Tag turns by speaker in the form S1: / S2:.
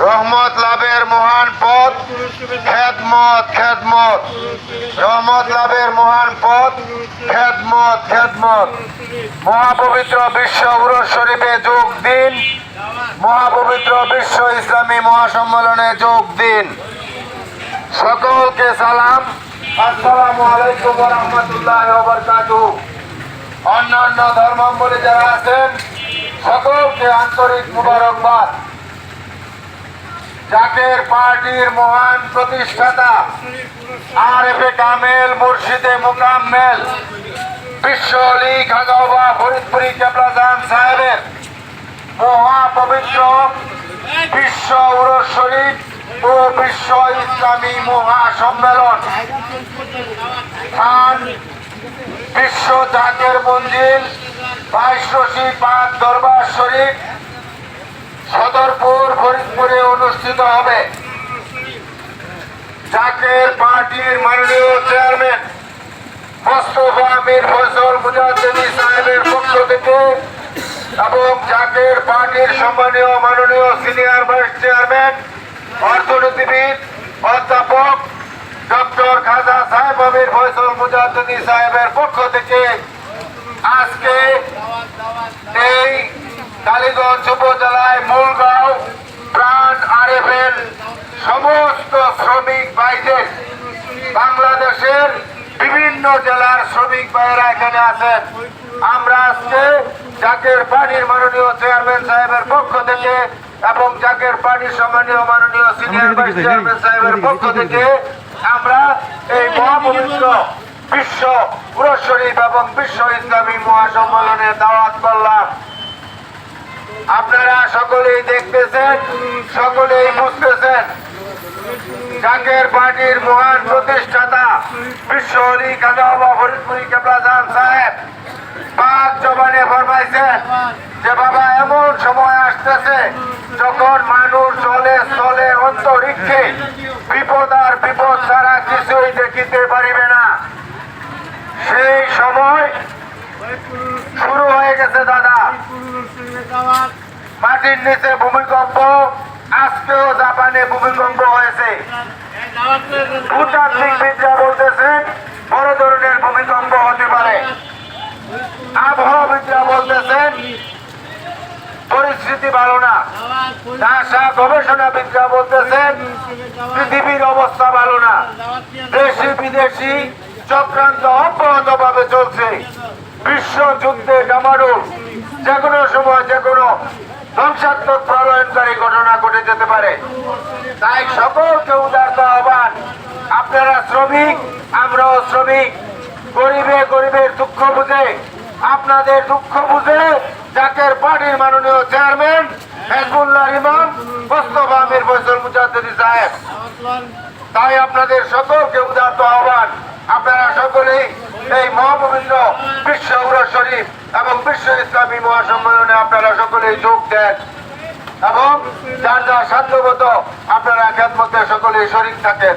S1: রহমত লাভের মহান পথ খেদমত খেদমত। রহমত লাভের মহান পথ খেদমত খেদমত। মহাপবিত্র বিশ্ব উরস শরীফে যোগ দিন। মহাপবিত্র বিশ্ব ইসলামী মহাসম্মেলনে যোগ দিন। সকলকে সালাম। আসসালামু আলাইকুম ওয়া রাহমাতুল্লাহি ওয়া বারাকাতুহু। অন্যান্য ধর্মাবলম্বী যারা আছেন সকলকে আন্তরিক মুবারকবাদ। জাকের পার্টির মহান প্রতিষ্ঠাতা আরেফে কামেল মুর্শিদে মুকাম্মেল বিশ্ব আলী খাগাওয়া ফরিদপুরি কেবলাজান সাহেবের মহাপবিত্র বিশ্ব উরস শরীফ ও বিশ্ব ইসলামী মহাসম্মেলন খান বিশ্ব জাকের মঞ্জিল 22 রশি পাক দরবার শরীফ সদরপুর ফরিদপুরে অনুষ্ঠিত হবে। জাকের পার্টির মাননীয় চেয়ারম্যান মোস্তফা মীর ফয়সল মুজাদ্দিদি সাহেবের পক্ষ থেকে এবং জাকের পার্টির সম্মানীয় মাননীয় সিনিয়র ভাইস চেয়ারম্যান অর্থনীতিবিদ অধ্যাপক ডক্টর খাজা সাহেব মীর ফয়সল মুজাদ্দিদি সাহেবের পক্ষ থেকে আজকে এই কালীগঞ্জ উপজেলায় মূলগাঁও প্রাণ আরএফএল সমস্ত শ্রমিক ভাইদের বাংলাদেশের বিভিন্ন জেলার শ্রমিক ভাইয়েরা এখানে আছেন। আমরা আজকে জাকের পার্টির মাননীয় চেয়ারম্যান সাহেবের পক্ষ থেকে এবং জাকের পার্টির সম্মানীয় মাননীয় সিনিয়র ভাইস চেয়ারম্যান সাহেবের পক্ষ থেকে আমরা এই মহাপবিত্র বিশ্ব উরস শরীফ এবং বিশ্ব ইসলামী মহাসম্মেলনে দাওয়াত করলাম। আপনারা সকলেই দেখতেছেন, সকলেই বুঝতেছেন জাকের পার্টির মহান প্রতিষ্ঠাতা বিশ্ব আলী খাগাওয়া ফরিদপুরি কেবলাজান সাহেব পাক জবানে ফরমাইছেন যে বাবা এমন সময় আসতেছে যখন মানুষ চলে চলে অন্তরিক্ষে বিপদ আর বিপদ ছাড়া কিছুই দেখিতে পারিবে না। সেই সময় শুরু হয়ে গেছে দাদা। মাটির নিচে ভূমিকম্প, আজকেও জাপানে ভূমিকম্প হয়েছে। ভূতাত্ত্বিকবিদরা বলতেছেন বড় ধরনের ভূমিকম্প হতে পারে। আবহাওয়াবিদরা বলতেছেন পরিস্থিতি ভালো না। নাসা গবেষণাবিদরা বলতেছেন পৃথিবীর অবস্থা ভালো না। দেশি বিদেশি চক্রান্ত অব্যাহত ভাবে চলছে। বিশ্ব যুদ্ধে ডামাডোল, যে কোনো সময় যে কোনো ধ্বংসাত্মক প্রলয়নকারী ঘটনা ঘটে যেতে পারে। তাই সকলকে উদারতা আহ্বান, আপনারা শ্রমিক, আমরাও শ্রমিক। গরিবে গরিবের দুঃখ বুঝে, আপনাদের দুঃখ বুঝে জাকের পার্টির মাননীয় চেয়ারম্যান হিজবুল্লাহ ইমাম মোস্তফা মীর ফয়সল মুজাদ্দিদি সাহেব। তাই আপনাদের সকলকে উদারতা আহ্বান, আপনারা সকলেই এই মহাপবিত্র বিশ্ব উরস শরীফ এবং বিশ্ব ইসলামী মহাসম্মেলনে আপনারা সকলেই যোগ দেন এবং যার যার সাধ্যমতো আপনারা খেদমতে সকলেই শরীক থাকেন।